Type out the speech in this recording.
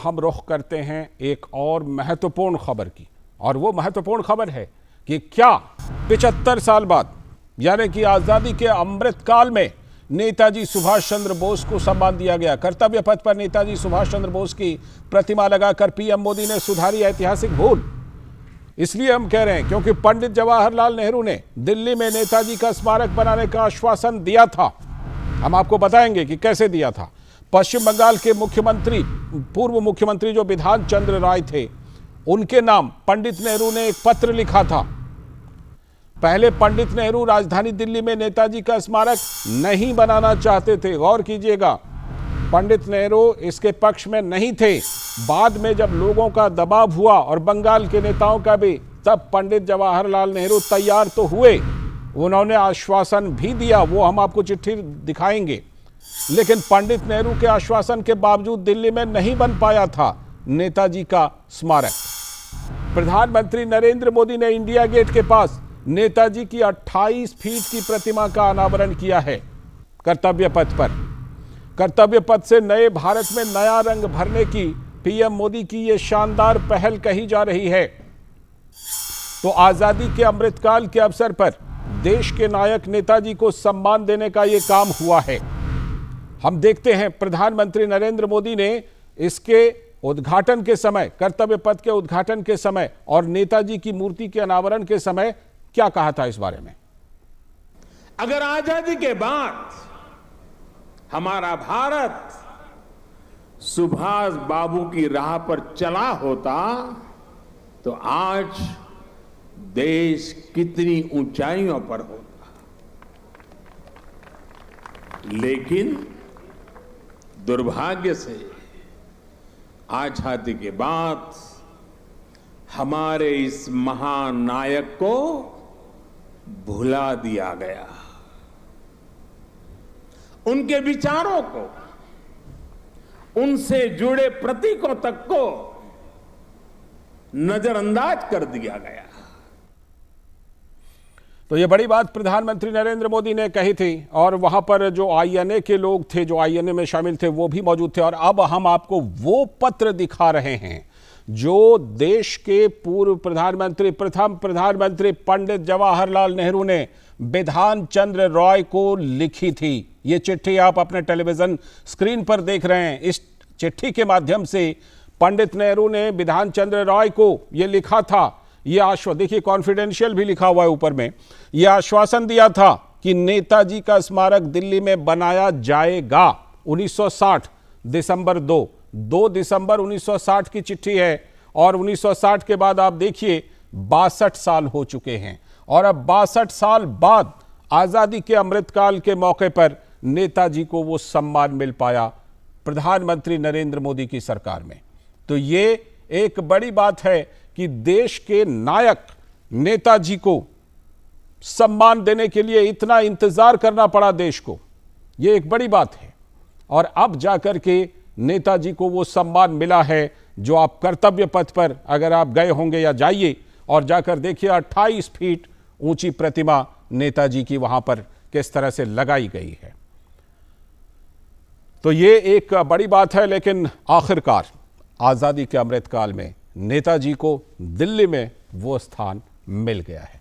हम रुख करते हैं एक और महत्वपूर्ण खबर की, और वो महत्वपूर्ण खबर है कि क्या 75 साल बाद यानी कि आज़ादी के अमृत काल में नेताजी सुभाष चंद्र बोस को सम्मान दिया गया। कर्तव्य पथ पर नेताजी सुभाष चंद्र बोस की प्रतिमा लगाकर पीएम मोदी ने सुधारी ऐतिहासिक भूल। इसलिए हम कह रहे हैं क्योंकि पंडित जवाहरलाल नेहरू ने दिल्ली में नेताजी का स्मारक बनाने का आश्वासन दिया था। हम आपको बताएंगे कि कैसे दिया था। पश्चिम बंगाल के मुख्यमंत्री, पूर्व मुख्यमंत्री जो बिधान चंद्र राय थे, उनके नाम पंडित नेहरू ने एक पत्र लिखा था। पहले पंडित नेहरू राजधानी दिल्ली में नेताजी का स्मारक नहीं बनाना चाहते थे। गौर कीजिएगा, पंडित नेहरू इसके पक्ष में नहीं थे। बाद में जब लोगों का दबाव हुआ और बंगाल के नेताओं का भी, तब पंडित जवाहरलाल नेहरू तैयार तो हुए, उन्होंने आश्वासन भी दिया, वो हम आपको चिट्ठी दिखाएंगे। लेकिन पंडित नेहरू के आश्वासन के बावजूद दिल्ली में नहीं बन पाया था नेताजी का स्मारक। प्रधानमंत्री नरेंद्र मोदी ने इंडिया गेट के पास नेताजी की 28 फीट की प्रतिमा का अनावरण किया है कर्तव्य पथ पर। कर्तव्य पथ से नए भारत में नया रंग भरने की पीएम मोदी की यह शानदार पहल कही जा रही है। तो आजादी के अमृतकाल के अवसर पर देश के नायक नेताजी को सम्मान देने का यह काम हुआ है। हम देखते हैं प्रधानमंत्री नरेंद्र मोदी ने इसके उद्घाटन के समय, कर्तव्य पथ के उद्घाटन के समय और नेताजी की मूर्ति के अनावरण के समय क्या कहा था इस बारे में। अगर आजादी के बाद हमारा भारत सुभाष बाबू की राह पर चला होता तो आज देश कितनी ऊंचाइयों पर होता। लेकिन दुर्भाग्य से आजादी के बाद हमारे इस महान नायक को भुला दिया गया। उनके विचारों को, उनसे जुड़े प्रतीकों तक को नजरअंदाज कर दिया गया। तो ये बड़ी बात प्रधानमंत्री नरेंद्र मोदी ने कही थी, और वहां पर जो आईएनए के लोग थे, जो आईएनए में शामिल थे, वो भी मौजूद थे। और अब हम आपको वो पत्र दिखा रहे हैं जो देश के पूर्व प्रधानमंत्री, प्रथम प्रधानमंत्री पंडित जवाहरलाल नेहरू ने बिधान चंद्र रॉय को लिखी थी। ये चिट्ठी आप अपने टेलीविजन स्क्रीन पर देख रहे हैं। इस चिट्ठी के माध्यम से पंडित नेहरू ने बिधान चंद्र रॉय को ये लिखा था, ये देखिए कॉन्फिडेंशियल भी लिखा हुआ है ऊपर में, ये आश्वासन दिया था कि नेताजी का स्मारक दिल्ली में बनाया जाएगा। 1960 दिसंबर 2 दिसंबर 1960 की चिट्ठी है। और 1960 के बाद आप देखिए 62 साल हो चुके हैं, और अब 62 साल बाद आजादी के अमृतकाल के मौके पर नेताजी को वो सम्मान मिल पाया प्रधानमंत्री नरेंद्र मोदी की सरकार में। तो ये एक बड़ी बात है कि देश के नायक नेताजी को सम्मान देने के लिए इतना इंतजार करना पड़ा देश को, ये एक बड़ी बात है। और अब जाकर के नेताजी को वो सम्मान मिला है जो आप कर्तव्य पथ पर अगर आप गए होंगे या जाइए और जाकर देखिए 28 फीट ऊंची प्रतिमा नेताजी की वहां पर किस तरह से लगाई गई है। तो ये एक बड़ी बात है। लेकिन आखिरकार आजादी के अमृतकाल में नेताजी को दिल्ली में वो स्थान मिल गया है।